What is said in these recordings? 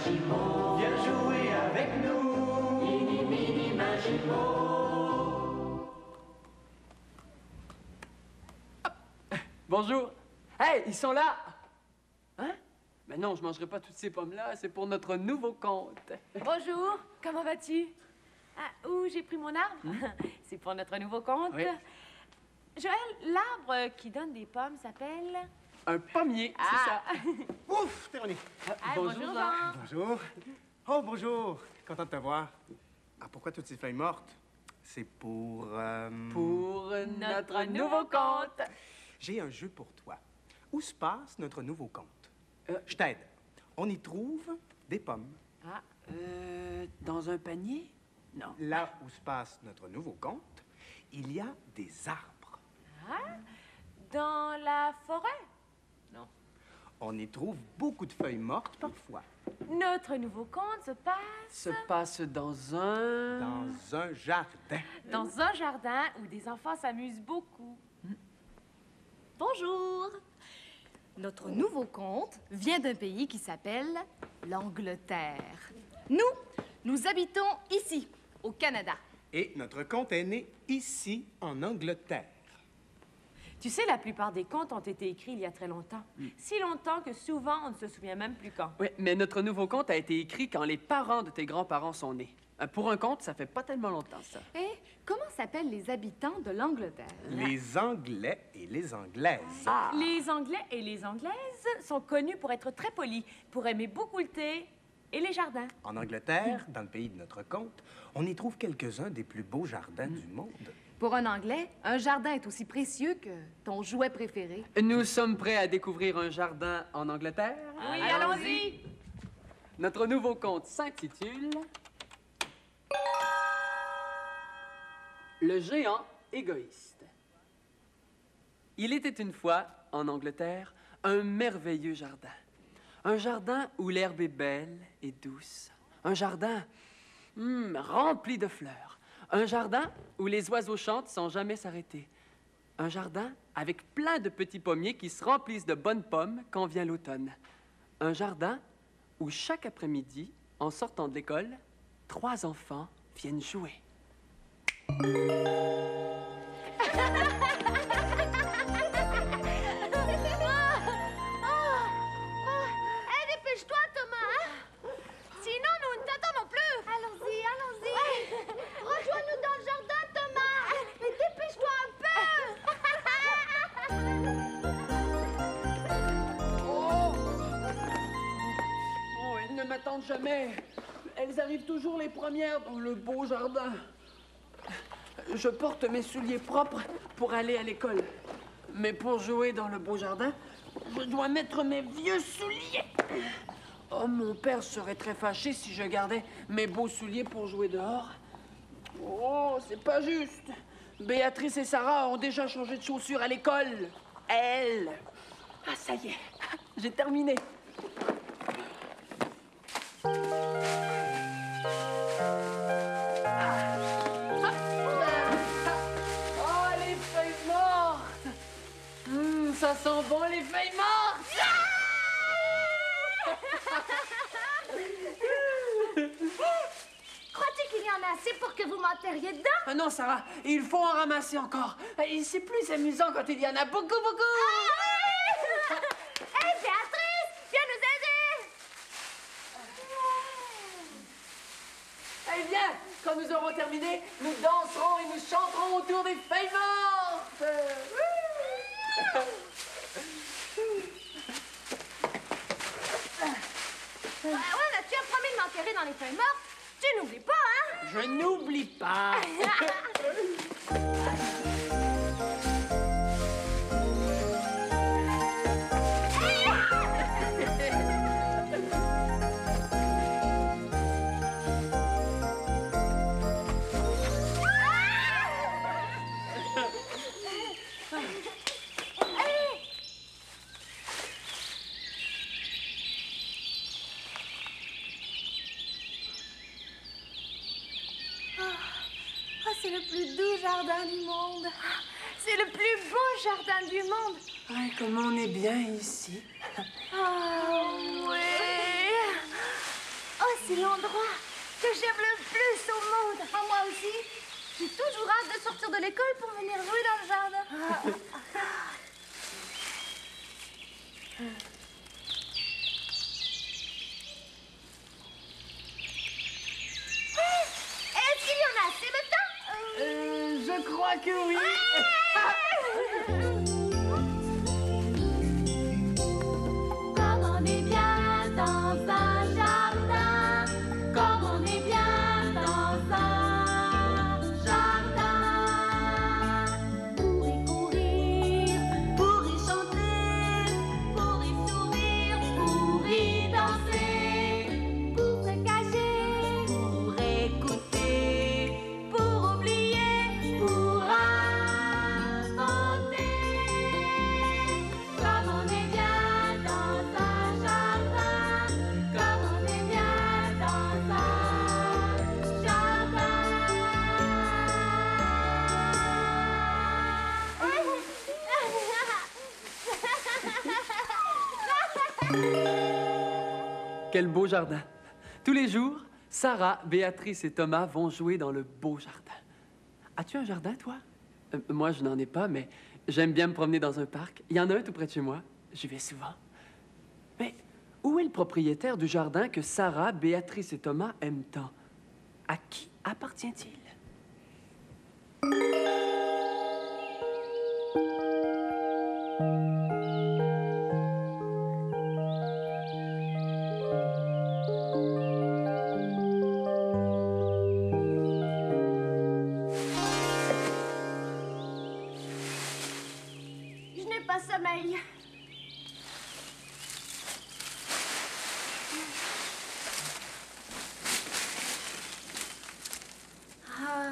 Magimo, viens jouer avec nous. Mini, mini Magimo. Bonjour. Hey, ils sont là. Hein? Mais non, je mangerai pas toutes ces pommes-là. C'est pour notre nouveau compte. Bonjour, comment vas-tu? Ah, où j'ai pris mon arbre? C'est pour notre nouveau compte. Oui. Joël, l'arbre qui donne des pommes s'appelle... Un pommier, c'est ça. Ouf, t'es revenu. bonjour, Jean. Bonjour. Oh, bonjour. Content de te voir. Ah, pourquoi toutes ces feuilles mortes? C'est pour... Pour notre nouveau compte. J'ai un jeu pour toi. Où se passe notre nouveau compte? Je t'aide. On y trouve des pommes. Ah, dans un panier? Non. Là où se passe notre nouveau compte, il y a des arbres. Ah, dans la forêt? Non. On y trouve beaucoup de feuilles mortes parfois. Notre nouveau compte se passe Dans un... Dans un jardin. dans un jardin où des enfants s'amusent beaucoup. Bonjour. Notre nouveau conte vient d'un pays qui s'appelle l'Angleterre. Nous habitons ici, au Canada. Et notre conte est né ici, en Angleterre. Tu sais, la plupart des contes ont été écrits il y a très longtemps. Si longtemps que souvent, on ne se souvient même plus quand. Oui, mais notre nouveau conte a été écrit quand les parents de tes grands-parents sont nés. Pour un conte, ça fait pas tellement longtemps, ça. Et comment s'appellent les habitants de l'Angleterre? Les Anglais et les Anglaises. Ah. Les Anglais et les Anglaises sont connus pour être très polis, pour aimer beaucoup le thé et les jardins. En Angleterre, dans le pays de notre conte, on y trouve quelques-uns des plus beaux jardins du monde. Pour un Anglais, un jardin est aussi précieux que ton jouet préféré. Nous sommes prêts à découvrir un jardin en Angleterre. Oui, allons-y. Notre nouveau conte s'intitule Le géant égoïste. Il était une fois, en Angleterre, un merveilleux jardin. Un jardin où l'herbe est belle et douce. Un jardin rempli de fleurs. Un jardin où les oiseaux chantent sans jamais s'arrêter. Un jardin avec plein de petits pommiers qui se remplissent de bonnes pommes quand vient l'automne. Un jardin où chaque après-midi, en sortant de l'école, 3 enfants viennent jouer. Dépêche-toi, Thomas, hein? Sinon, nous ne t'attendons plus. Allons-y, allons-y. Rejoins-nous dans le jardin, Thomas. Mais dépêche-toi un peu. Oh, elles ne m'attendent jamais. Elles arrivent toujours les premières dans le beau jardin. Je porte mes souliers propres pour aller à l'école. Mais pour jouer dans le beau jardin, je dois mettre mes vieux souliers. Oh, mon père serait très fâché si je gardais mes beaux souliers pour jouer dehors. Oh, c'est pas juste. Béatrice et Sarah ont déjà changé de chaussures à l'école. Elles. Ah, ça y est, j'ai terminé. Oh, les feuilles mortes! Ça sent bon, les feuilles mortes! Crois-tu qu'il y en a assez pour que vous m'enterriez dedans? Ah non, Sarah, il faut en ramasser encore. Et c'est plus amusant quand il y en a beaucoup, beaucoup! Hé, Béatrice, viens nous aider! Eh bien, quand nous aurons terminé, nous danserons et nous chanterons autour des feuilles mortes! Voilà, tu as promis de m'enterrer dans les feuilles mortes. Tu n'oublies pas, hein? Je n'oublie pas! C'est le plus doux jardin du monde. C'est le plus beau jardin du monde. Ouais, comme on est bien ici. Oh, oui. C'est l'endroit que j'aime le plus au monde. Ah, moi aussi. J'ai toujours hâte de sortir de l'école pour venir jouer dans le jardin. Est-ce qu'il y en a assez maintenant? Je crois que oui. Comme on est bien dans un jardin, comme on est bien dans un jardin. Pour y courir, pour y chanter, pour y sourire, pour y danser, pour se cacher, pour écouter, pour oublier, pour inventer. Comme on est bien dans un jardin, comme on est bien dans un jardin. Quel beau jardin. Tous les jours, Sarah, Béatrice et Thomas vont jouer dans le beau jardin. As-tu un jardin, toi? Moi, je n'en ai pas, mais j'aime bien me promener dans un parc. Il y en a un tout près de chez moi. J'y vais souvent. Mais où est le propriétaire du jardin que Sarah, Béatrice et Thomas aiment tant? À qui appartient-il? Je n'ai pas sommeil. Ah.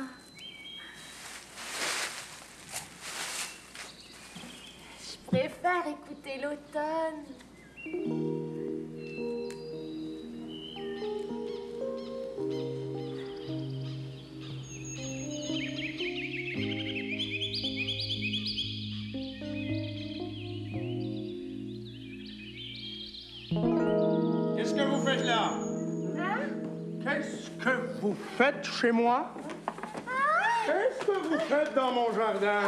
Je préfère écouter l'automne. Qu'est-ce que vous faites là? Qu'est-ce que vous faites chez moi? Qu'est-ce que vous faites dans mon jardin?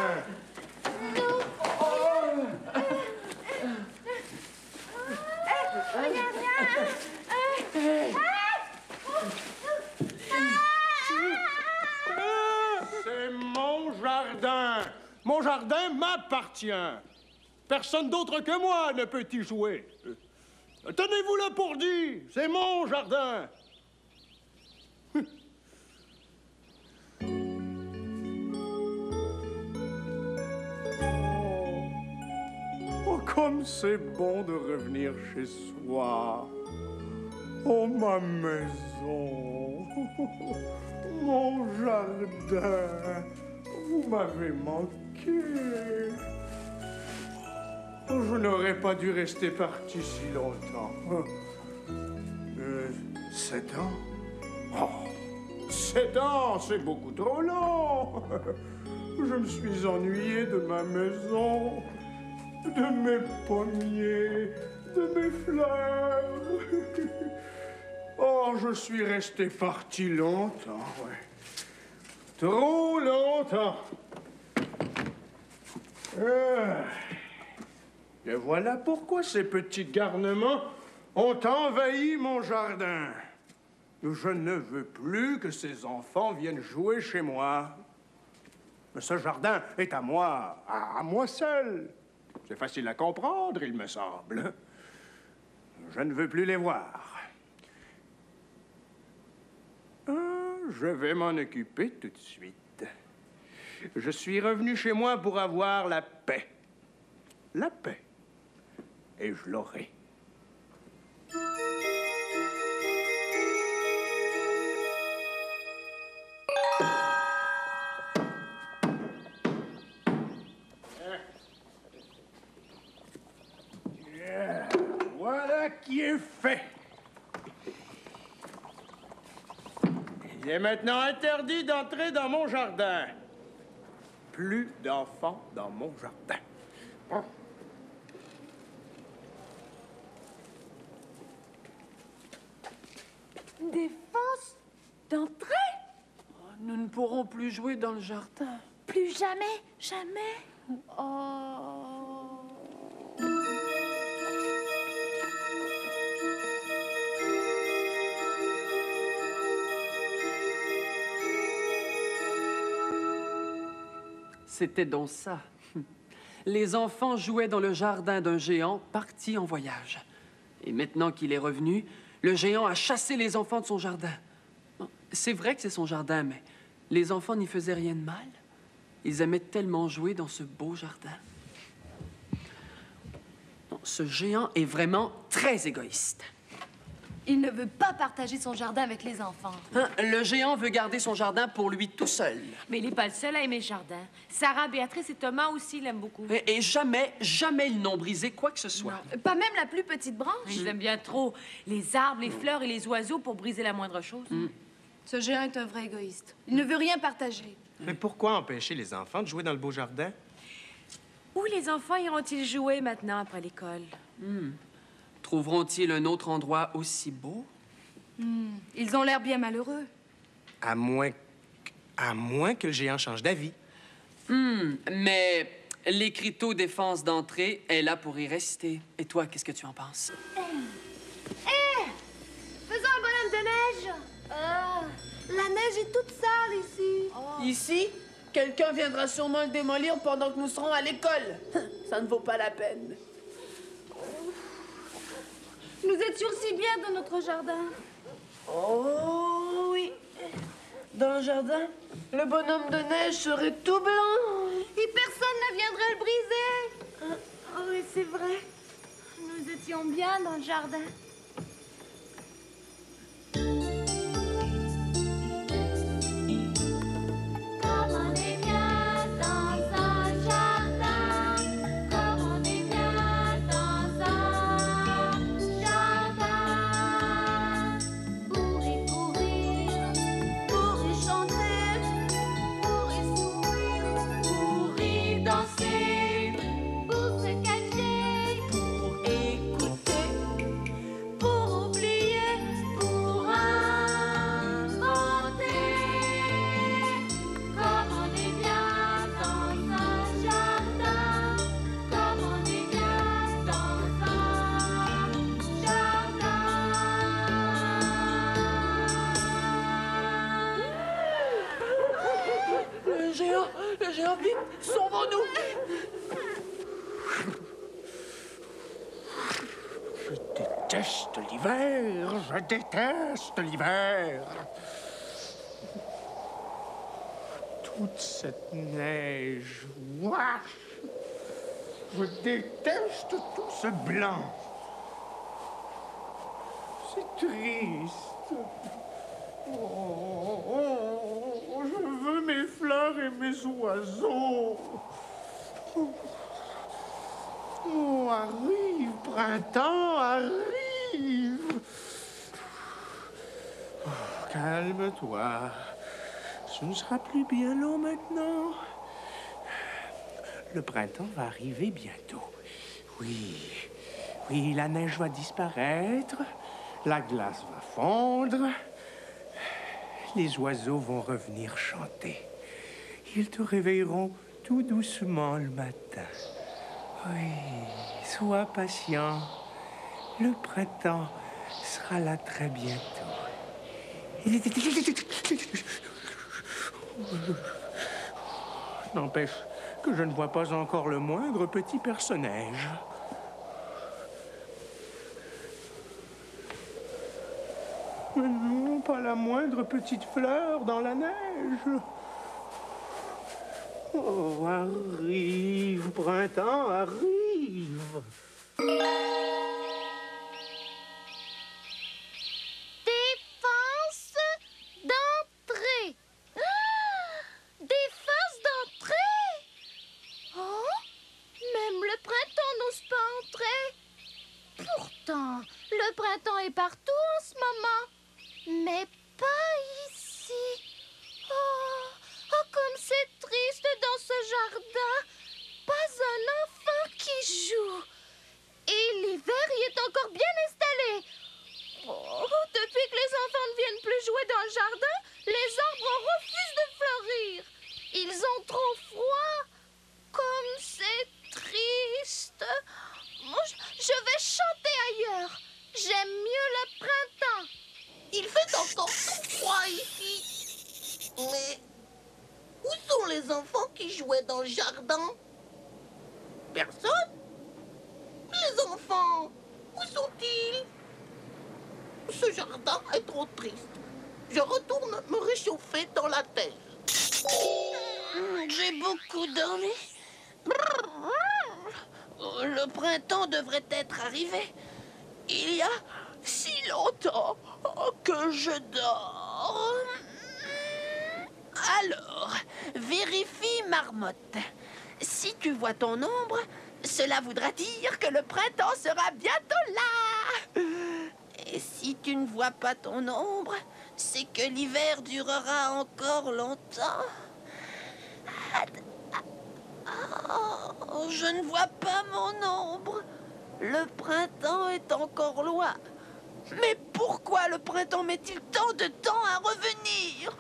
C'est mon jardin. Mon jardin m'appartient. Personne d'autre que moi ne peut y jouer. Tenez-vous-le pour dit, c'est mon jardin. Oh, comme c'est bon de revenir chez soi. Oh, ma maison. Mon jardin. Vous m'avez manqué. Oh, je n'aurais pas dû rester parti si longtemps. 7 ans? Oh, 7 ans, c'est beaucoup trop long. Je me suis ennuyé de ma maison, de mes pommiers, de mes fleurs. Oh, je suis resté parti longtemps, ouais. Trop longtemps. Et voilà pourquoi ces petits garnements ont envahi mon jardin. Je ne veux plus que ces enfants viennent jouer chez moi. Mais ce jardin est à moi seul. C'est facile à comprendre, il me semble. Je ne veux plus les voir. Je vais m'en occuper tout de suite. Je suis revenu chez moi pour avoir la paix. La paix. Et je l'aurai. Voilà qui est fait. Il est maintenant interdit d'entrer dans mon jardin. Plus d'enfants dans mon jardin. Une défense d'entrée? Nous ne pourrons plus jouer dans le jardin. Plus jamais, jamais. Oh. C'était donc ça. Les enfants jouaient dans le jardin d'un géant parti en voyage. Et maintenant qu'il est revenu, le géant a chassé les enfants de son jardin. C'est vrai que c'est son jardin, mais les enfants n'y faisaient rien de mal. Ils aimaient tellement jouer dans ce beau jardin. Non, ce géant est vraiment très égoïste. Il ne veut pas partager son jardin avec les enfants. Hein, le géant veut garder son jardin pour lui tout seul. Mais il n'est pas le seul à aimer le jardin. Sarah, Béatrice et Thomas aussi l'aiment beaucoup. Et jamais, jamais ils n'ont brisé quoi que ce soit. Pas même la plus petite branche. Ils aiment bien trop les arbres, les fleurs et les oiseaux pour briser la moindre chose. Ce géant est un vrai égoïste. Il ne veut rien partager. Mais pourquoi empêcher les enfants de jouer dans le beau jardin? Où les enfants iront-ils jouer maintenant après l'école? Trouveront-ils un autre endroit aussi beau? Ils ont l'air bien malheureux. À moins que le géant change d'avis. Mais l'écriteau défense d'entrée est là pour y rester. Et toi, qu'est-ce que tu en penses? Faisons un bonhomme de neige. La neige est toute sale ici. Ici, quelqu'un viendra sûrement le démolir pendant que nous serons à l'école. Ça ne vaut pas la peine. Nous étions si bien dans notre jardin. Oh oui. Dans le jardin, le bonhomme de neige serait tout blanc. Et personne ne viendrait le briser. Oh oui, c'est vrai. Nous étions bien dans le jardin. Comme on est bien dans un jardin, comme on est bien dans un jardin. Pour y courir, pour y chanter, pour y sourire, pour y danser, pour se cacher, pour écouter, pour oublier, pour inventer. Comme on est bien dans un jardin, comme on est bien dans un jardin. Le géant, vite, sauvons-nous. Je déteste l'hiver, je déteste l'hiver. Toute cette neige, ouah. Je déteste tout ce blanc. C'est triste. Oh, je veux mes fleurs et mes oiseaux. Oh, arrive, printemps, arrive. Oh, calme-toi. Ce ne sera plus bien long maintenant. Le printemps va arriver bientôt. Oui, la neige va disparaître. La glace va fondre. Les oiseaux vont revenir chanter. Ils te réveilleront tout doucement le matin. Oui, sois patient. Le printemps sera là très bientôt. N'empêche que je ne vois pas encore le moindre petit personnage. Non, pas la moindre petite fleur dans la neige. Oh, arrive, printemps, arrive. Défense d'entrée. Défense d'entrée. Oh, même le printemps n'ose pas entrer. Pourtant, le printemps est partout en ce moment, mais pas ici. Oh, comme c'est triste dans ce jardin. Pas un enfant qui joue. Et l'hiver y est encore bien installé. Oh, depuis que les enfants ne viennent les enfants qui jouaient dans le jardin? Personne? Les enfants, où sont-ils? Ce jardin est trop triste. Je retourne me réchauffer dans la terre. J'ai beaucoup dormi. Le printemps devrait être arrivé. Il y a si longtemps que je dors. Alors, vérifie, marmotte. Si tu vois ton ombre, cela voudra dire que le printemps sera bientôt là. Et si tu ne vois pas ton ombre, c'est que l'hiver durera encore longtemps. Oh, je ne vois pas mon ombre. Le printemps est encore loin. Mais pourquoi le printemps met-il tant de temps à revenir?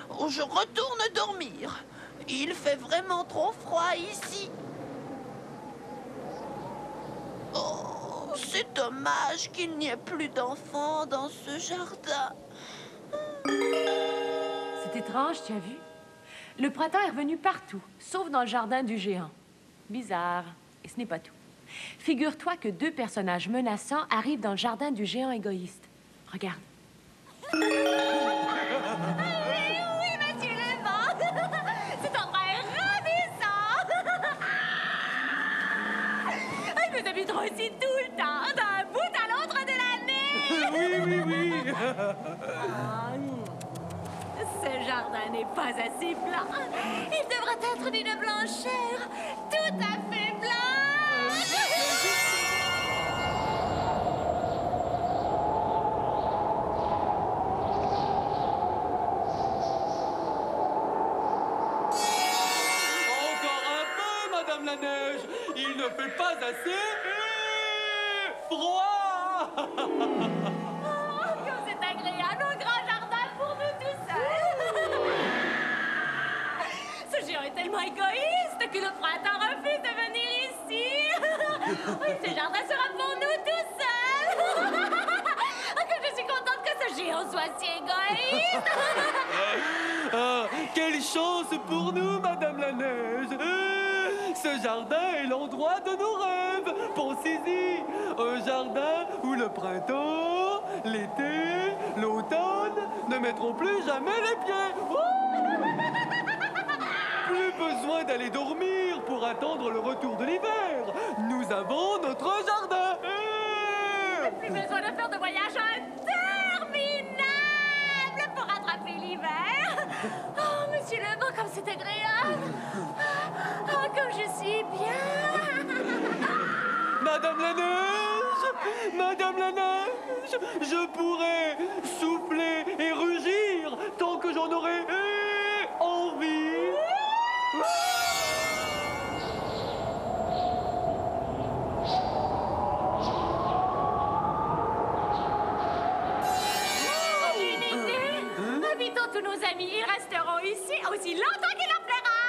Oh, je retourne dormir. Il fait vraiment trop froid ici. Oh, c'est dommage qu'il n'y ait plus d'enfants dans ce jardin. C'est étrange, tu as vu? Le printemps est revenu partout, sauf dans le jardin du géant. Bizarre. Et ce n'est pas tout. Figure-toi que 2 personnages menaçants arrivent dans le jardin du géant égoïste. Regarde. Oui, monsieur le vent. Cet endroit est ravissant. Nous habiterons ici tout le temps, d'un bout à l'autre de l'année. Oui. Ce jardin n'est pas assez blanc. Il devrait être d'une blancheur tout à fait blanche. Encore un peu, Madame la Neige. Il ne fait pas assez froid. Oh, comme c'est agréable, un grand jardin pour nous tout seuls. Ce géant est tellement égoïste que le printemps refuse de venir ici. Oui, ce jardin sera pour nous tout seuls. Que je suis contente que ce géant soit si égoïste. Ah, quelle chance pour nous, Madame la Neige. Ce jardin est l'endroit de nos rêves. Pensez-y, un jardin où le printemps, l'été, l'automne ne mettront plus jamais les pieds. Plus besoin d'aller dormir pour attendre le retour de l'hiver. Nous avons notre jardin. Plus besoin de faire de voyage interminable pour attraper l'hiver. Oh, monsieur le vent, comme c'est agréable. Oh, comme je suis bien. Madame la Neige, je pourrais souffler et rugir tant que j'en aurai envie. J'ai une idée. Invitons tous nos amis. Ils resteront ici aussi longtemps qu'il leur plaira.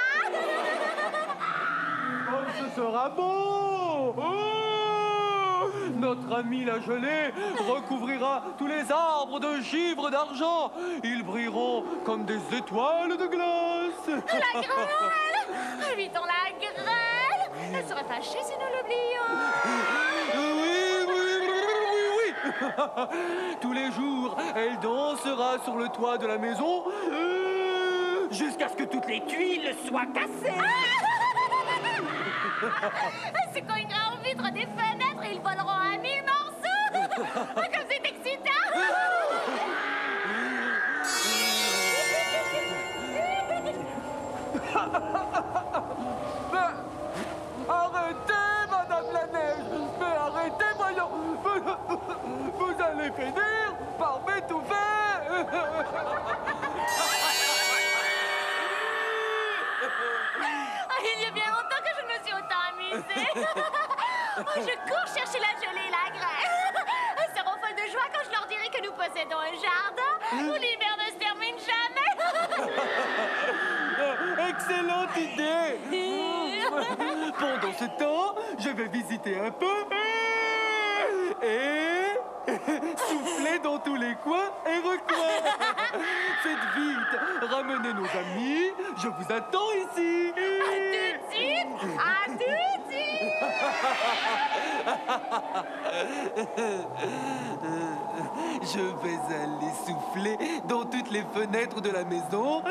Oh, ce sera beau. Oh, notre ami la gelée recouvrira tous les arbres de givre d'argent. Ils brilleront comme des étoiles de glace. La grêle. Invitons la grêle. Elle serait fâchée si nous l'oublions. Oui. Tous les jours, elle dansera sur le toit de la maison jusqu'à ce que toutes les tuiles soient cassées. Elle se cognera aux vitres des fenêtres et ils voleront à 1000 morceaux. Comme c'est excitant. Arrêtez, Madame la Neige. Mais arrêtez, voyons. Vous allez finir par m'étouffer. Il y a bien longtemps que je ne me suis autant amusée. Je cours chercher la gelée et la grêle. Elles seront folles de joie quand je leur dirai que nous possédons un jardin où l'hiver ne se termine jamais. Excellente idée. Pendant ce temps, je vais visiter un peu et Soufflez dans tous les coins et recoins. Faites vite, ramenez nos amis. Je vous attends ici. À tout de suite! À tout de suite! Je vais aller souffler dans toutes les fenêtres de la maison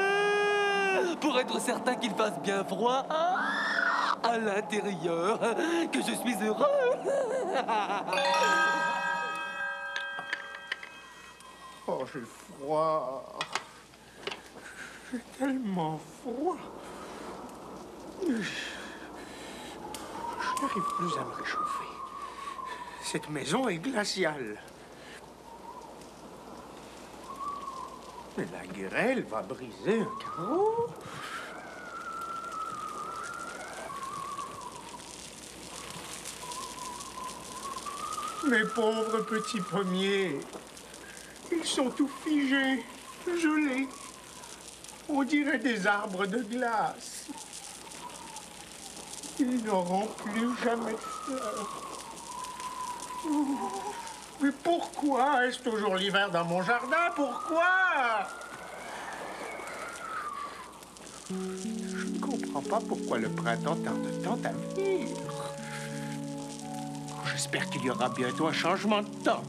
pour être certain qu'il fasse bien froid à l'intérieur, que je suis heureux. Oh, j'ai froid. J'ai tellement froid. Je n'arrive plus à me réchauffer. Cette maison est glaciale. Mais la grêle va briser un carreau. Mes pauvres petits pommiers, ils sont tout figés, gelés. On dirait des arbres de glace. Ils n'auront plus jamais de fleurs. Mais pourquoi est-ce toujours l'hiver dans mon jardin? Pourquoi? Je ne comprends pas pourquoi le printemps tarde tant à venir. J'espère qu'il y aura bientôt un changement de temps.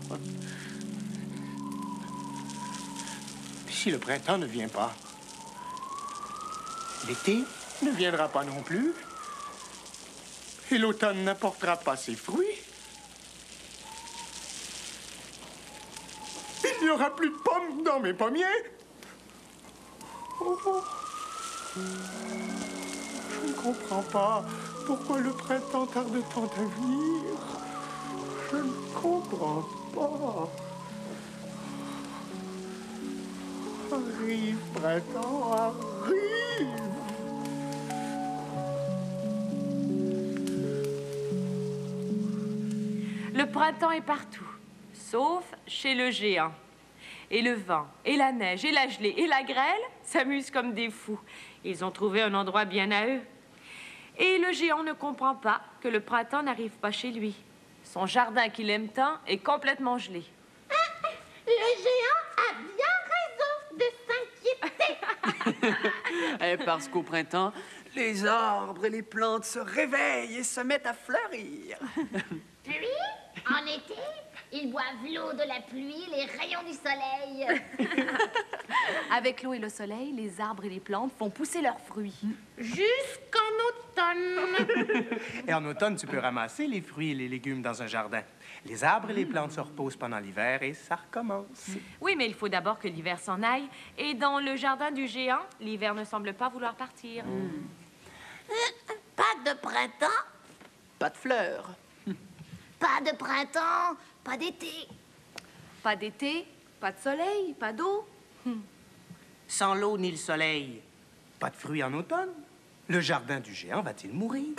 Si le printemps ne vient pas, l'été ne viendra pas non plus. Et l'automne n'apportera pas ses fruits. Il n'y aura plus de pommes dans mes pommiers. Oh. Je ne comprends pas pourquoi le printemps tarde tant à venir. Je ne comprends pas. Arrive, printemps, arrive. Le printemps est partout, sauf chez le géant. Et le vent, et la neige, et la gelée, et la grêle s'amusent comme des fous. Ils ont trouvé un endroit bien à eux. Et le géant ne comprend pas que le printemps n'arrive pas chez lui. Son jardin qu'il aime tant est complètement gelé. Le géant a bien raison de s'inquiéter. Parce qu'au printemps, les arbres et les plantes se réveillent et se mettent à fleurir. Puis, en été, ils boivent l'eau de la pluie, les rayons du soleil. Avec l'eau et le soleil, les arbres et les plantes font pousser leurs fruits. Jusqu'en automne. Et en automne, tu peux ramasser les fruits et les légumes dans un jardin. Les arbres et les plantes se reposent pendant l'hiver et ça recommence. Oui, mais il faut d'abord que l'hiver s'en aille. Et dans le jardin du géant, l'hiver ne semble pas vouloir partir. Pas de printemps? Pas de fleurs. Pas de printemps, pas d'été. Pas d'été, pas de soleil, pas d'eau. Sans l'eau ni le soleil, pas de fruits en automne. Le jardin du géant va-t-il mourir?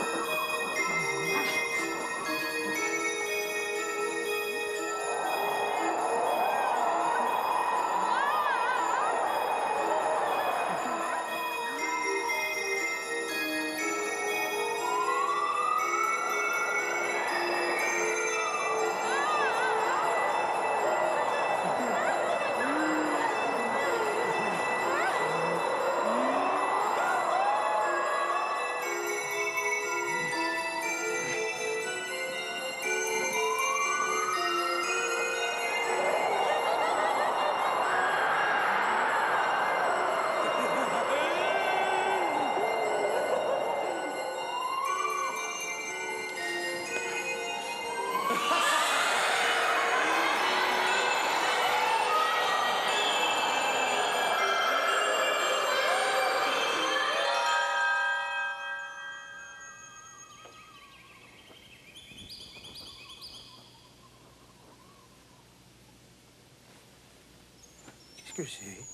Qu'est-ce que c'est?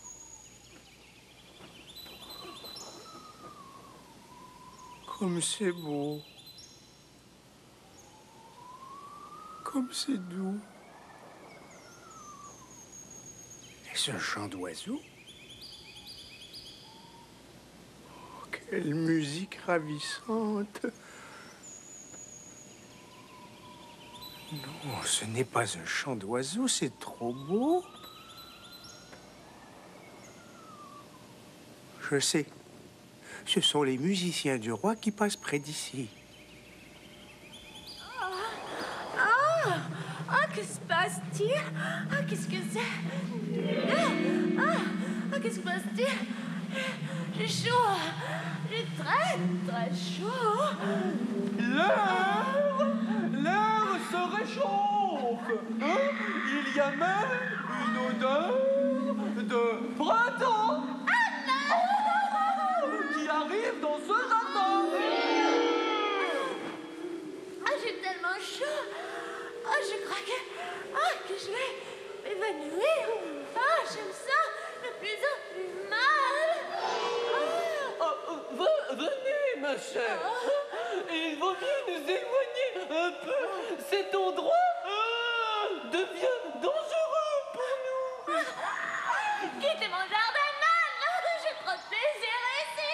Comme c'est beau. Comme c'est doux. Est-ce un chant d'oiseau? Oh, quelle musique ravissante. Non, ce n'est pas un chant d'oiseau, c'est trop beau. Je sais. Ce sont les musiciens du roi qui passent près d'ici. Que se passe-t-il? Qu'est-ce que c'est? Qu'est-ce qui se passe-t-il? J'ai chaud. J'ai très, très chaud. L'air se réchauffe. Il y a même une odeur de printemps qui arrive dans ce jardin. J'ai tellement chaud. Je crois que je vais m'évanouir. J'aime ça de plus en plus mal. Venez, ma chère. Il vaut mieux nous éloigner un peu. Cet endroit devient dangereux pour nous. Quittez mon jardin, non. J'ai trop de plaisir ici.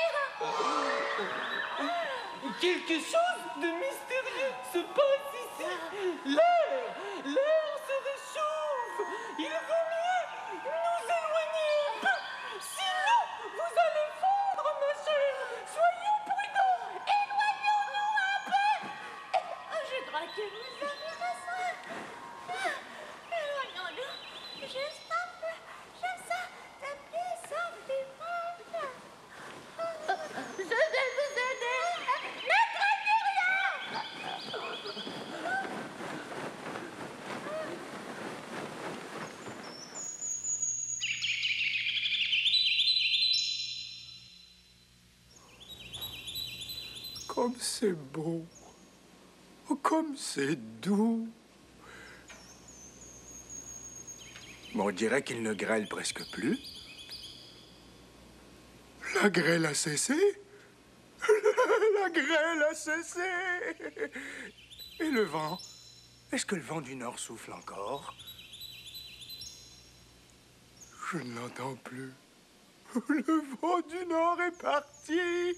Quelque chose de mystérieux se passe ici. L'air se réchauffe. Il vaut mieux nous éloigner un peu. Sinon, vous allez fondre, ma chère. Soyez prudents. Éloignons-nous un peu. Je crois que vous avez raison. Éloignons-nous juste un peu. J'aime ça de plus en plus mal. Je vais vous aider. Ne craignez rien. Comme c'est beau. Comme c'est doux. On dirait qu'il ne grêle presque plus. La grêle a cessé. La grêle a cessé. Et le vent? Est-ce que le vent du nord souffle encore? Je ne l'entends plus. Le vent du nord est parti.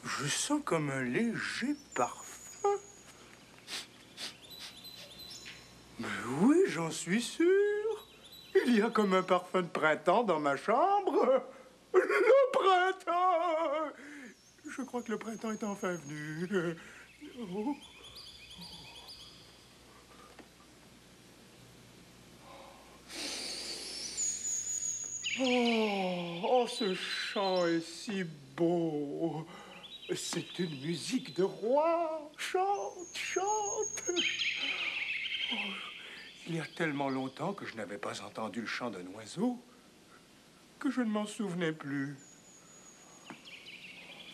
Je sens comme un léger parfum. Mais oui, j'en suis sûr. Il y a comme un parfum de printemps dans ma chambre. Le printemps! Je crois que le printemps est enfin venu. Oh. Oh, ce chant est si beau. C'est une musique de roi. Chante, chante. Oh, il y a tellement longtemps que je n'avais pas entendu le chant d'un oiseau que je ne m'en souvenais plus.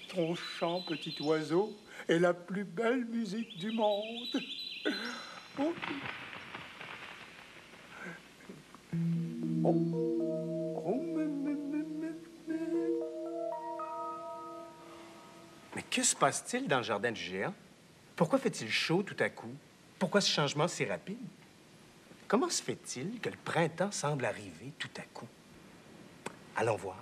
Ton chant, petit oiseau, est la plus belle musique du monde. Oh. Mais que se passe-t-il dans le jardin du géant? Pourquoi fait-il chaud tout à coup? Pourquoi ce changement si rapide? Comment se fait-il que le printemps semble arriver tout à coup? Allons voir.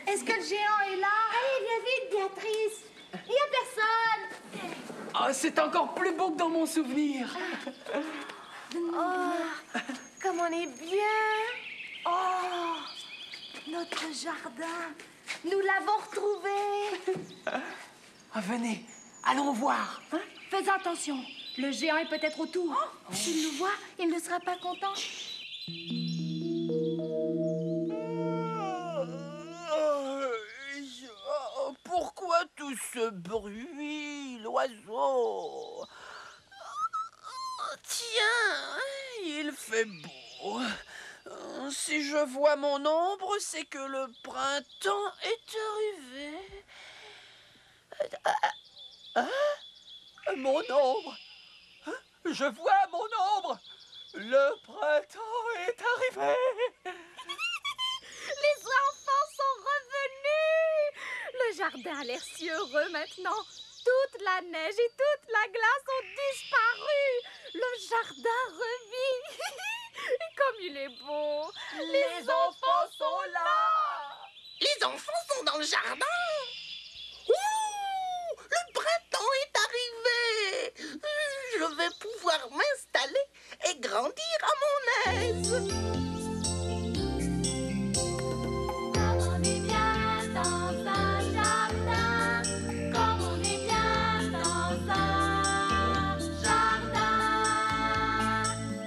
Est-ce que le géant est là? Allez, viens vite, Béatrice. Il n'y a personne. Ah, c'est encore plus beau que dans mon souvenir. Oh, comme on est bien. Oh, notre jardin. Nous l'avons retrouvé. Ah, venez, allons voir. Fais attention. Le géant est peut-être autour. Oh, s'il nous voit, il ne sera pas content. Pourquoi tout ce bruit, l'oiseau? Tiens, il fait beau. Si je vois mon ombre, c'est que le printemps est arrivé. Mon ombre! Je vois mon ombre! Le printemps est arrivé! Les enfants sont revenus! Le jardin a l'air si heureux maintenant. Toute la neige et toute la glace ont disparu. Le jardin revit. Comme il est beau. Les enfants sont là. Les enfants sont dans le jardin! Ouh! Le printemps est arrivé! Je vais pouvoir m'installer et grandir à mon aise! Comme on est bien dans un jardin, comme on est bien dans un jardin.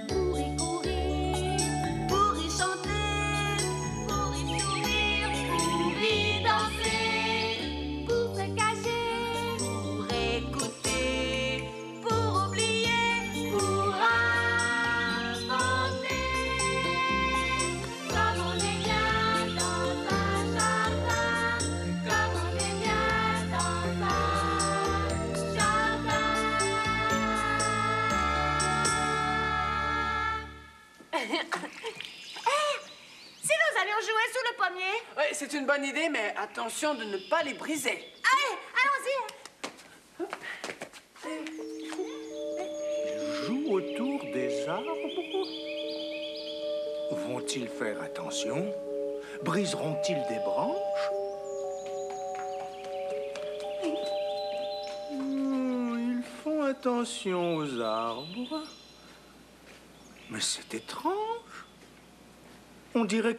Pour y courir, pour y chanter, pour y sourire, pour y danser, pour se cacher, pour écouter, pour oublier, pour inventer. Comme on est bien dans un jardin, comme on est bien dans un jardin. Si nous allions jouer sous le pommier? Oui, c'est une bonne idée, mais attention de ne pas les briser. Allez, allons-y. Ils jouent autour des arbres. Vont-ils faire attention? Briseront-ils des branches? Ils font attention aux arbres. Mais c'est étrange. On dirait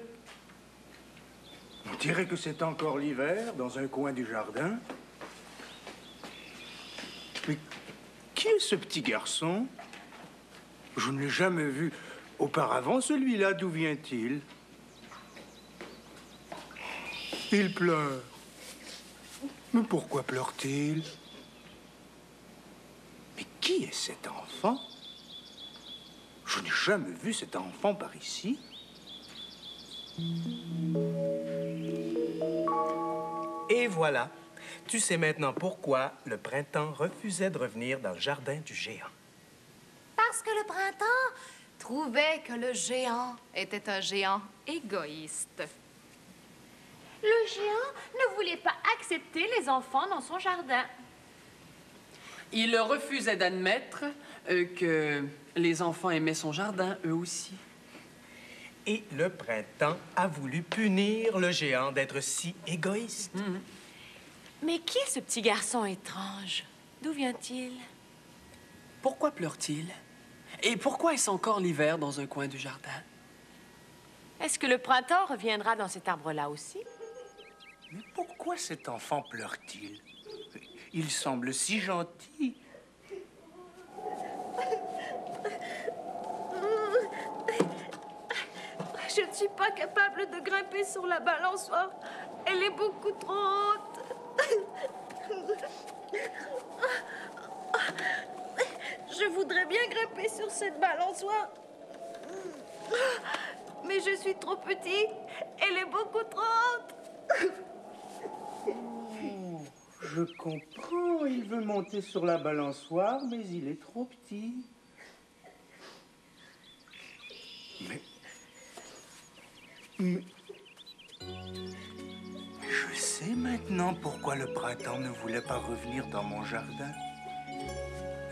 que c'est encore l'hiver dans un coin du jardin. Mais qui est ce petit garçon? Je ne l'ai jamais vu auparavant, celui-là. D'où vient-il? Il pleure. Mais pourquoi pleure-t-il? Mais qui est cet enfant? Je n'ai jamais vu cet enfant par ici. Et voilà. Tu sais maintenant pourquoi le printemps refusait de revenir dans le jardin du géant. Parce que le printemps trouvait que le géant était un géant égoïste. Le géant ne voulait pas accepter les enfants dans son jardin. Il refusait d'admettre que les enfants aimaient son jardin, eux aussi. Et le printemps a voulu punir le géant d'être si égoïste. Mais qui est ce petit garçon étrange? D'où vient-il? Pourquoi pleure-t-il? Et pourquoi est-ce encore l'hiver dans un coin du jardin? Est-ce que le printemps reviendra dans cet arbre-là aussi? Mais pourquoi cet enfant pleure-t-il? Il semble si gentil. Je ne suis pas capable de grimper sur la balançoire. Elle est beaucoup trop haute. Je voudrais bien grimper sur cette balançoire. Mais je suis trop petit. Elle est beaucoup trop haute. Je comprends, il veut monter sur la balançoire, mais il est trop petit. Mais je sais maintenant pourquoi le printemps ne voulait pas revenir dans mon jardin.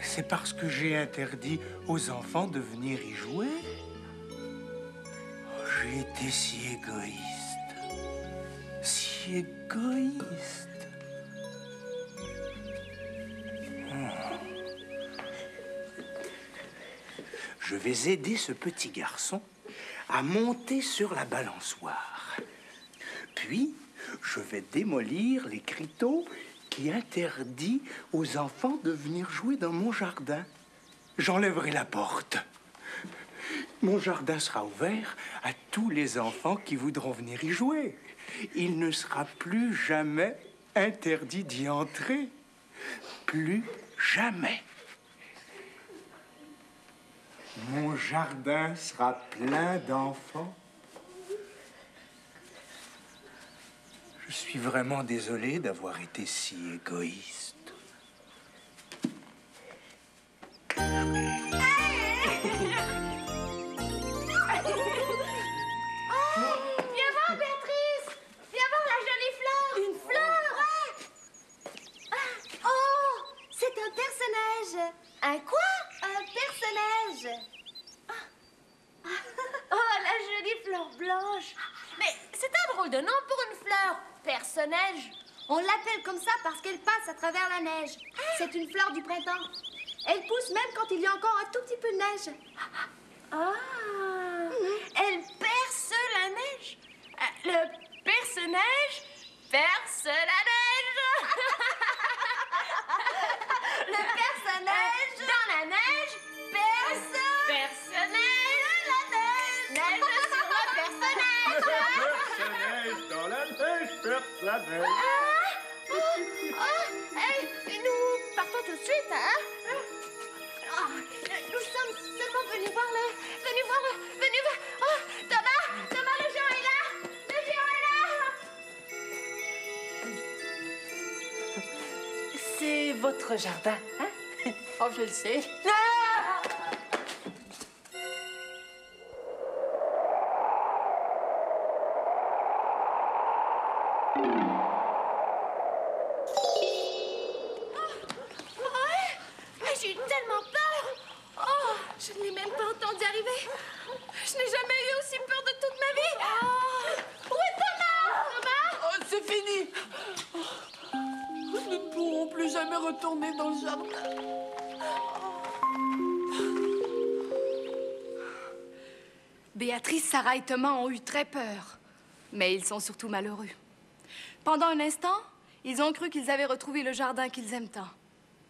C'est parce que j'ai interdit aux enfants de venir y jouer. Oh, j'ai été si égoïste. Si égoïste. Je vais aider ce petit garçon à monter sur la balançoire. Puis, je vais démolir l'écriteau qui interdit aux enfants de venir jouer dans mon jardin. j'enlèverai la porte. Mon jardin sera ouvert à tous les enfants qui voudront venir y jouer. Il ne sera plus jamais interdit d'y entrer. Plus jamais. Mon jardin sera plein d'enfants. Je suis vraiment désolé d'avoir été si égoïste. Viens voir, Béatrice! Viens voir la jolie fleur! Une fleur? Ouais! Oh! C'est un personnage! Un quoi? Un personnage! Oh, la jolie fleur blanche! Mais c'est un drôle de nom pour une fleur! Personnage! On l'appelle comme ça parce qu'elle passe à travers la neige. C'est une fleur du printemps. Elle pousse même quand il y a encore un tout petit peu de neige. Ah! Elle perce la neige. Le personnage perce la neige. Le personnage dans la neige perce. Personnage la neige. Neige sur le personnage. Personnage dans la neige, perce la neige. Hey, nous partons tout de suite, hein? Nous sommes seulement venus voir le... Venus voir... Oh, Thomas, le géant est là! Le géant est là! C'est votre jardin, hein? Oh, je le sais. J'ai eu tellement peur! Oh, je ne l'ai même pas entendu arriver. Je n'ai jamais eu aussi peur de toute ma vie. Où est Thomas? Thomas? Oh, c'est fini. Nous ne pourrons plus jamais retourner dans le jardin. Béatrice, Sarah et Thomas ont eu très peur. Mais ils sont surtout malheureux. Pendant un instant, ils ont cru qu'ils avaient retrouvé le jardin qu'ils aiment tant.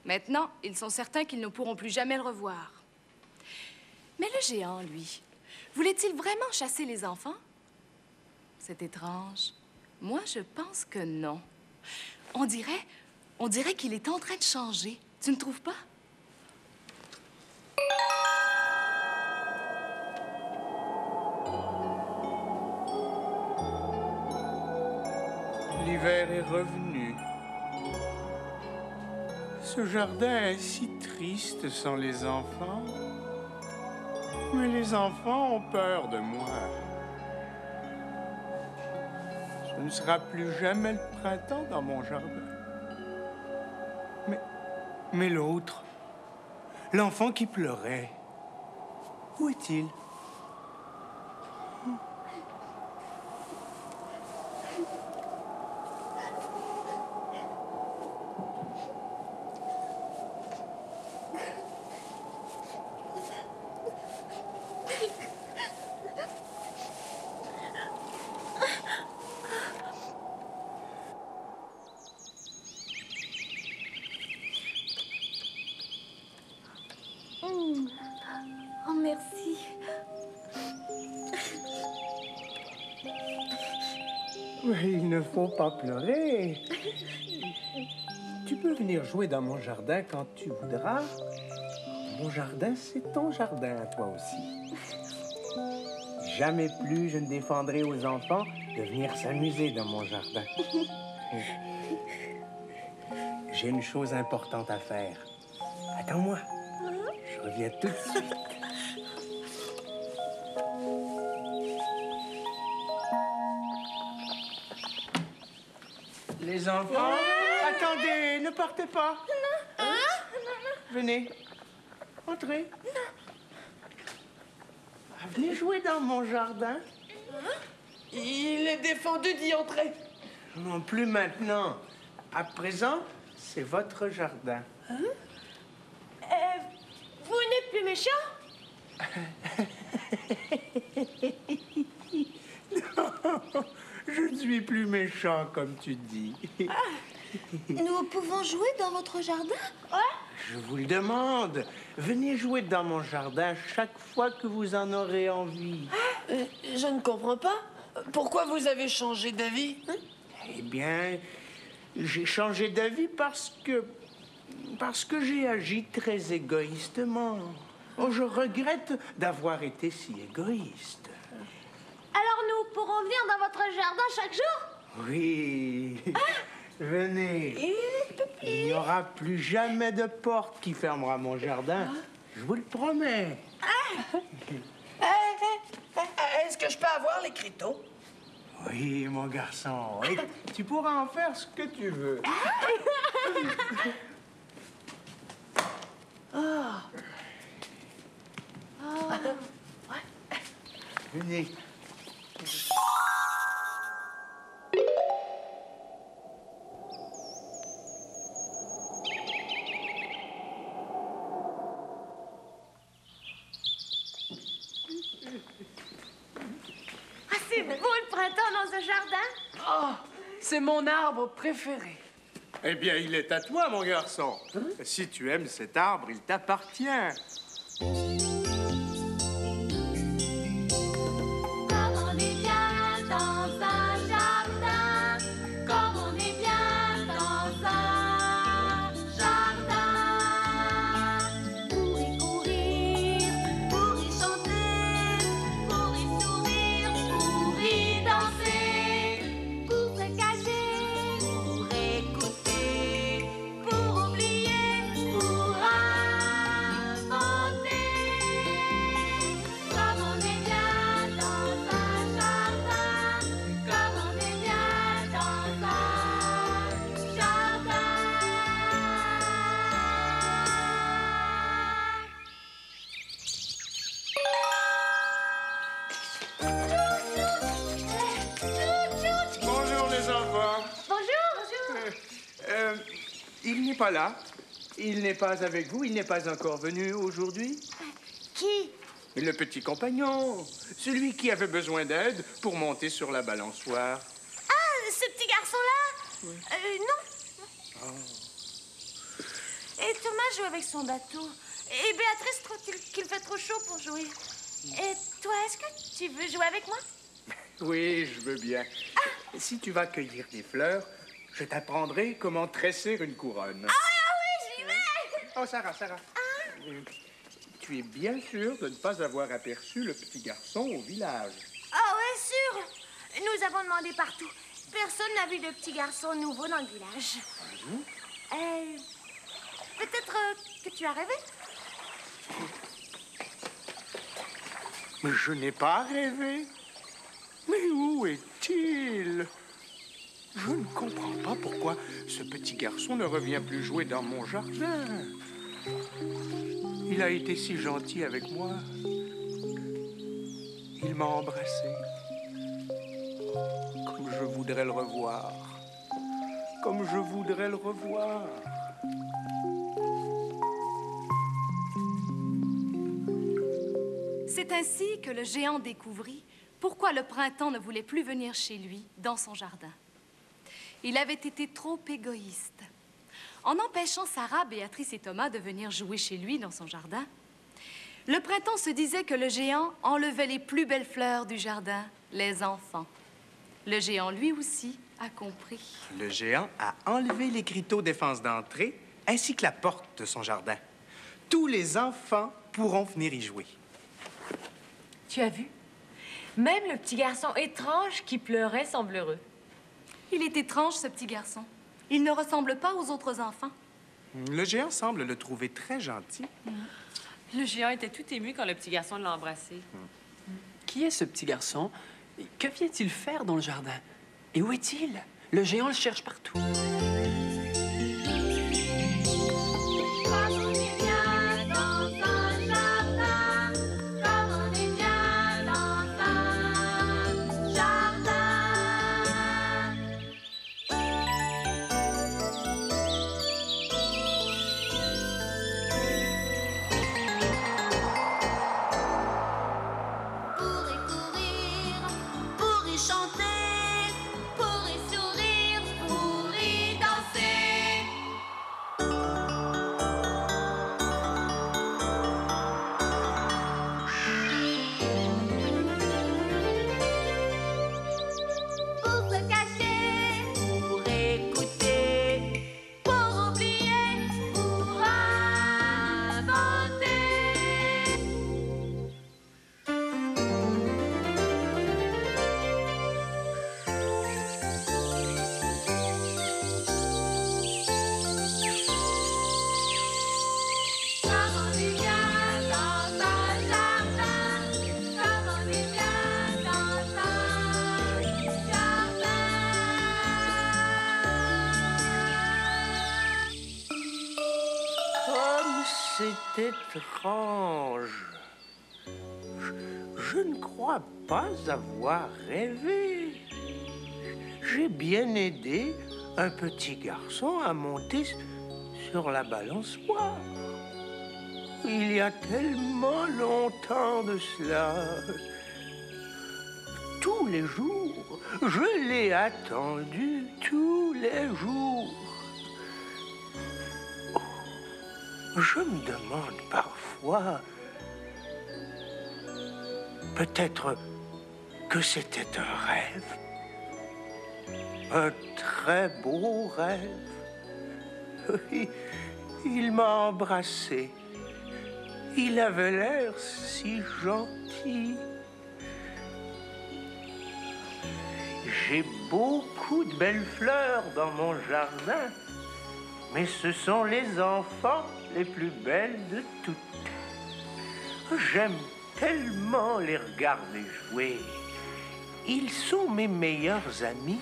Maintenant, ils sont certains qu'ils ne pourront plus jamais le revoir. Mais le géant, lui, voulait-il vraiment chasser les enfants? C'est étrange. Moi, je pense que non. On dirait qu'il est en train de changer. Tu ne trouves pas? L'hiver est revenu. Ce jardin est si triste sans les enfants. Mais les enfants ont peur de moi. Ce ne sera plus jamais le printemps dans mon jardin. Mais l'autre, l'enfant qui pleurait, où est-il? Oh, merci. Mais il ne faut pas pleurer. Tu peux venir jouer dans mon jardin quand tu voudras. Mon jardin, c'est ton jardin à toi aussi. Jamais plus je ne défendrai aux enfants de venir s'amuser dans mon jardin. J'ai une chose importante à faire. Attends-moi. Je reviens tout de suite. Les enfants, attendez, ne partez pas. Non. Venez, entrez. Venez jouer dans mon jardin. Il est défendu d'y entrer. Non plus maintenant. À présent, c'est votre jardin. Vous n'êtes plus méchant? Non, je ne suis plus méchant, comme tu dis. Nous pouvons jouer dans votre jardin? Je vous le demande. Venez jouer dans mon jardin chaque fois que vous en aurez envie. Je ne comprends pas. Pourquoi vous avez changé d'avis? Eh bien, j'ai changé d'avis parce que j'ai agi très égoïstement. Oh, je regrette d'avoir été si égoïste. Alors nous pourrons venir dans votre jardin chaque jour? Oui. Venez. Il n'y aura plus jamais de porte qui fermera mon jardin. Je vous le promets. Est-ce que je peux avoir l'écriteau? Oui, mon garçon. Et tu pourras en faire ce que tu veux. Venez. Ah, c'est beau le printemps dans ce jardin. Oh, c'est mon arbre préféré. Eh bien, il est à toi, mon garçon. Si tu aimes cet arbre, il t'appartient. Comme on est bien dans un jardin, comme on est bien dans un jardin. Pour y courir, pour y chanter, pour y sourire, pour y danser, pour se cacher, pour écouter, pour oublier, pour inventer. Comme on est bien dans un jardin, comme on est bien dans un jardin. Bonjour, les enfants. Bonjour. Il n'est pas là. Il n'est pas avec vous. Il n'est pas encore venu aujourd'hui. Qui? Le petit compagnon. Celui qui avait besoin d'aide pour monter sur la balançoire. Ah, ce petit garçon-là? Non. Et Thomas joue avec son bateau. Et Béatrice trouve qu'il fait trop chaud pour jouer. Et toi, est-ce que tu veux jouer avec moi? Oui, je veux bien. Si tu vas cueillir des fleurs, je t'apprendrai comment tresser une couronne. Ah oui, j'y vais! Oh, Sarah. Tu es bien sûre de ne pas avoir aperçu le petit garçon au village. Ah oui, sûr. Nous avons demandé partout. Personne n'a vu de petit garçon nouveau dans le village. Peut-être que tu as rêvé? Mais je n'ai pas rêvé. Mais où est-il? Je ne comprends pas pourquoi ce petit garçon ne revient plus jouer dans mon jardin. Il a été si gentil avec moi. Il m'a embrassé. Comme je voudrais le revoir. Comme je voudrais le revoir. C'est ainsi que le géant découvrit pourquoi le printemps ne voulait plus venir chez lui, dans son jardin. Il avait été trop égoïste. En empêchant Sarah, Béatrice et Thomas de venir jouer chez lui dans son jardin, le printemps se disait que le géant enlevait les plus belles fleurs du jardin, les enfants. Le géant, lui aussi, a compris. Le géant a enlevé l'écriteau défense d'entrée ainsi que la porte de son jardin. Tous les enfants pourront venir y jouer. Tu as vu? Même le petit garçon étrange qui pleurait semble heureux. Il est étrange, ce petit garçon. Il ne ressemble pas aux autres enfants. Le géant semble le trouver très gentil. Le géant était tout ému quand le petit garçon l'a embrassé. Qui est ce petit garçon? Que vient-il faire dans le jardin? Et où est-il? Le géant le cherche partout. Comme on est bien dans un jardin, comme on est bien dans un jardin. Pour y courir, pour y chanter, pour y sourire, pour y danser. étrange. Je ne crois pas avoir rêvé. J'ai bien aidé un petit garçon à monter sur la balançoire. Il y a tellement longtemps de cela. Tous les jours, je l'ai attendu, tous les jours. Je me demande parfois, peut-être que c'était un rêve, un très beau rêve. Il m'a embrassé. Il avait l'air si gentil. J'ai beaucoup de belles fleurs dans mon jardin, mais ce sont les enfants les plus belles de toutes. J'aime tellement les regarder jouer. Ils sont mes meilleurs amis.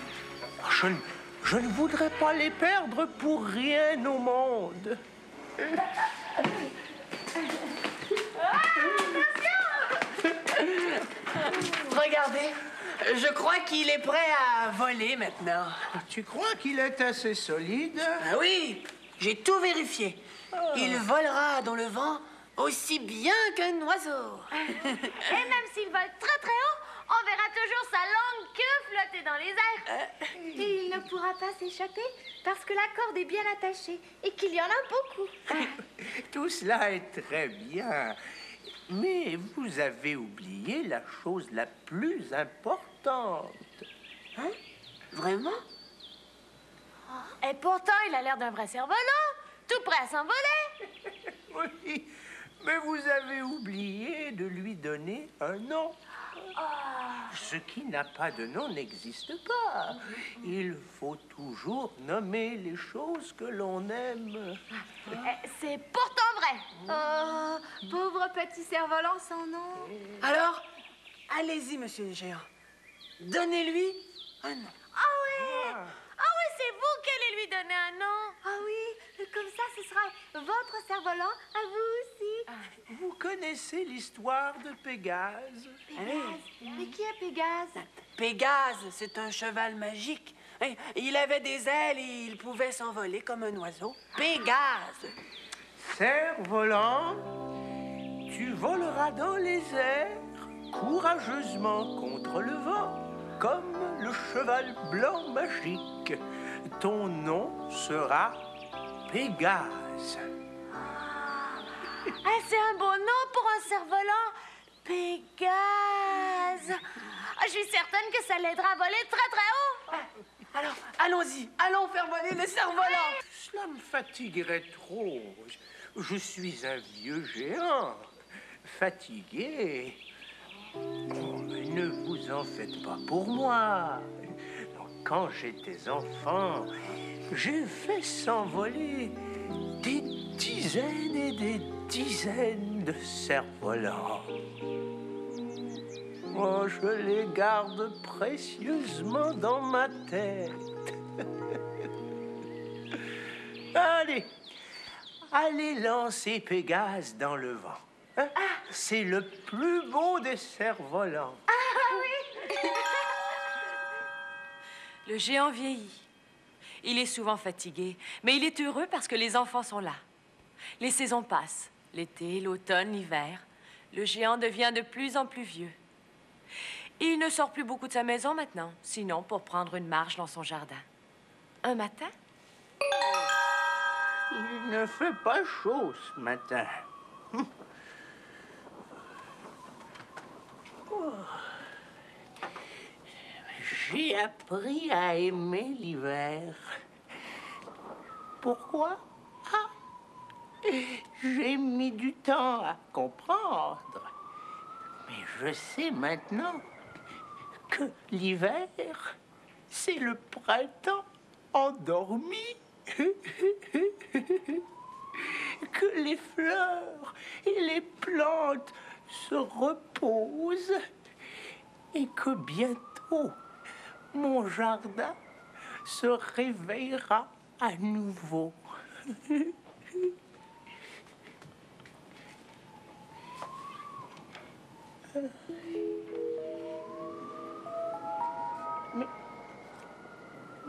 Je ne voudrais pas les perdre pour rien au monde. Regardez, je crois qu'il est prêt à voler maintenant. Tu crois qu'il est assez solide? Ah oui, j'ai tout vérifié. Il volera dans le vent aussi bien qu'un oiseau. Et même s'il vole très très haut, on verra toujours sa longue queue flotter dans les airs. Et il ne pourra pas s'échapper parce que la corde est bien attachée et qu'il y en a beaucoup. Tout cela est très bien. Mais vous avez oublié la chose la plus importante. Hein? Vraiment? Et pourtant, il a l'air d'un vrai cerf-volant, tout prêt à s'envoler. Oui, mais vous avez oublié de lui donner un nom. Ce qui n'a pas de nom n'existe pas. Il faut toujours nommer les choses que l'on aime. C'est pourtant vrai. Oh, pauvre petit cerf-volant sans nom. Alors, allez-y, monsieur le géant. Donnez-lui un nom. Ah oui, c'est vous qui allez lui donner un nom. Ah oui, comme ça, ce sera votre cerf-volant à vous aussi. Vous connaissez l'histoire de Pégase? Pégase. Mais qui est Pégase? Pégase, c'est un cheval magique. Hein, il avait des ailes et il pouvait s'envoler comme un oiseau. Pégase. Cerf-volant, tu voleras dans les airs, courageusement contre le vent, comme le cheval blanc magique. Ton nom sera Pégase. C'est un beau nom pour un cerf-volant. Pégase. Je suis certaine que ça l'aidera à voler très très haut. Alors, allons-y. Allons faire voler le cerf-volant. Cela me fatiguerait trop. Je suis un vieux géant, fatigué. Oh, mais ne vous en faites pas pour moi. Quand j'étais enfant, j'ai fait s'envoler des dizaines et des dizaines de cerfs-volants. Oh, je les garde précieusement dans ma tête. Allez lancer Pégase dans le vent. Hein? C'est le plus beau des cerfs-volants. Le géant vieillit. Il est souvent fatigué, mais il est heureux parce que les enfants sont là. Les saisons passent, l'été, l'automne, l'hiver. Le géant devient de plus en plus vieux. Il ne sort plus beaucoup de sa maison maintenant, sinon pour prendre une marche dans son jardin. Un matin, Il ne fait pas chaud ce matin. Oh. J'ai appris à aimer l'hiver. Pourquoi? J'ai mis du temps à comprendre. Mais je sais maintenant que l'hiver, c'est le printemps endormi. Que les fleurs et les plantes se reposent et que bientôt mon jardin se réveillera à nouveau.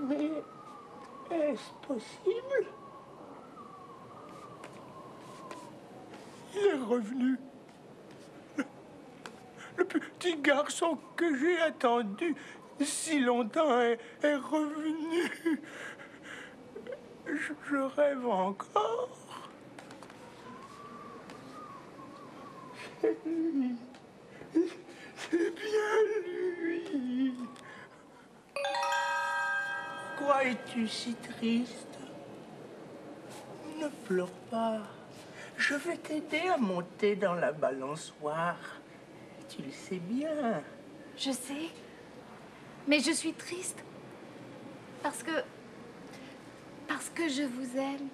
Mais est-ce possible? Il est revenu. Le petit garçon que j'ai attendu si longtemps est revenu. Je rêve encore. C'est lui. C'est bien lui. Pourquoi es-tu si triste? Ne pleure pas. Je vais t'aider à monter dans la balançoire. Tu le sais bien. Je sais. Mais je suis triste. Parce que je vous aime.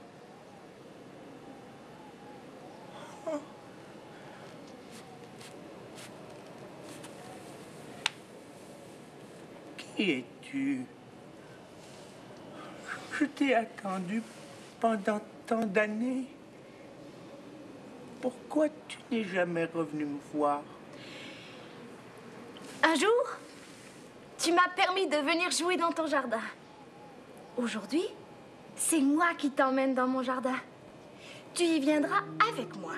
Oh. Qui es-tu? Je t'ai attendu pendant tant d'années. Pourquoi tu n'es jamais revenu me voir? Un jour, tu m'as permis de venir jouer dans ton jardin. Aujourd'hui, c'est moi qui t'emmène dans mon jardin. Tu y viendras avec moi.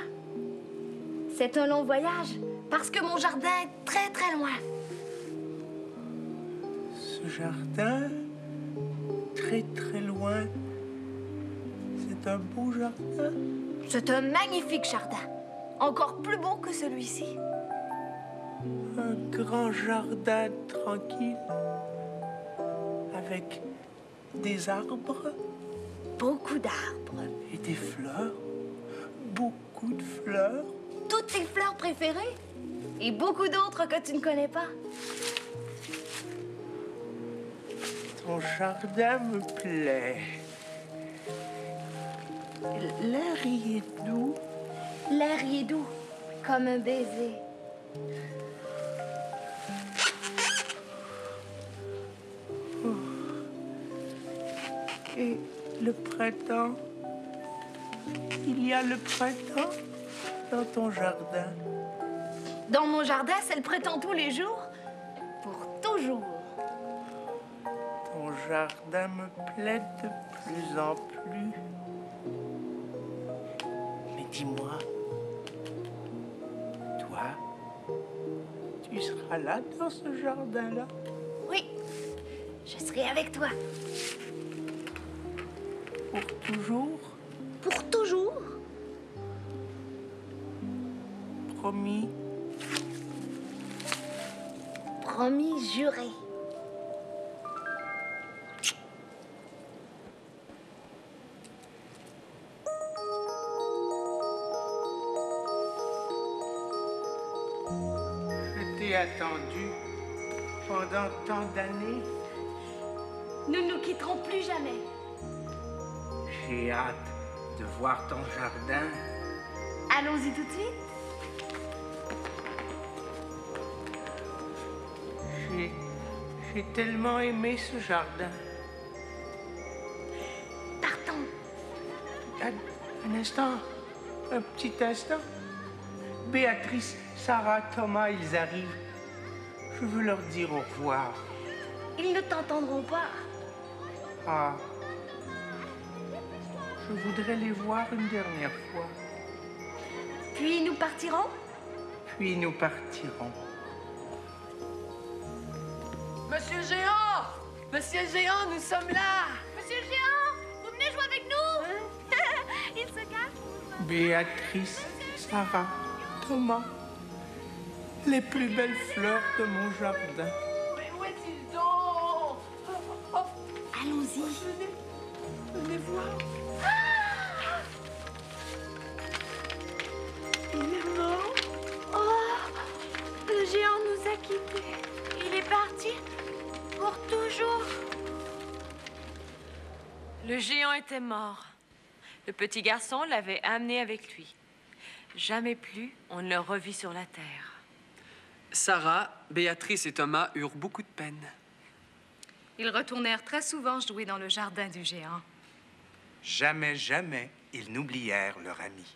C'est un long voyage parce que mon jardin est très très loin. Ce jardin, très très loin, c'est un beau jardin. C'est un magnifique jardin, encore plus beau que celui-ci. Un grand jardin tranquille, avec des arbres. Beaucoup d'arbres. Et des fleurs, beaucoup de fleurs. Toutes tes fleurs préférées et beaucoup d'autres que tu ne connais pas. Ton jardin me plaît. L'air y est doux. L'air y est doux, comme un baiser. Oh. Et le printemps? Il y a le printemps dans ton jardin? Dans mon jardin, c'est le printemps tous les jours, pour toujours. Ton jardin me plaît de plus en plus. Mais dis-moi, toi, tu seras là dans ce jardin-là? Oui, je serai avec toi. Pour toujours? Pour toujours? Promis? Promis, juré. Je t'ai attendu pendant tant d'années. Nous ne nous quitterons plus jamais. J'ai hâte de voir ton jardin. Allons-y tout de suite. J'ai tellement aimé ce jardin. Partons. Un instant, un petit instant. Béatrice, Sarah, Thomas, ils arrivent. Je veux leur dire au revoir. Ils ne t'entendront pas. Ah. Je voudrais les voir une dernière fois. Puis nous partirons? Puis nous partirons. Monsieur Géant! Monsieur Géant, nous sommes là! Monsieur le géant, vous venez jouer avec nous? Il se cache. Béatrice, Sarah, Thomas, les plus belles fleurs de mon jardin. Mais où est-il donc? Allons-y. Venez voir. Il est mort. Oh, le géant nous a quittés. Il est parti pour toujours. Le géant était mort. Le petit garçon l'avait amené avec lui. Jamais plus on ne le revit sur la terre. Sarah, Béatrice et Thomas eurent beaucoup de peine. Ils retournèrent très souvent jouer dans le jardin du géant. Jamais, jamais, ils n'oublièrent leur ami.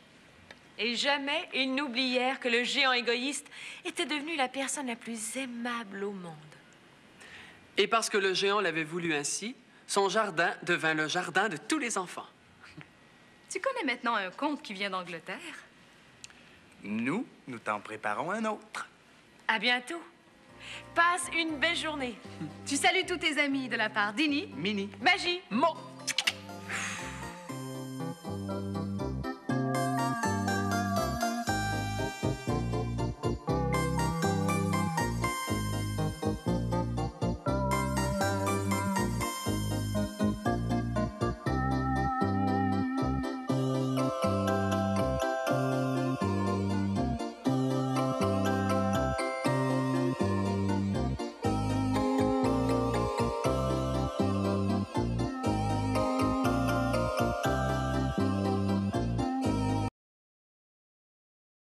Et jamais ils n'oublièrent que le géant égoïste était devenu la personne la plus aimable au monde. Et parce que le géant l'avait voulu ainsi, son jardin devint le jardin de tous les enfants. Tu connais maintenant un conte qui vient d'Angleterre? Nous t'en préparons un autre. À bientôt. Passe une belle journée. Tu salues tous tes amis de la part d'Inny, Minnie, Magie, Mo.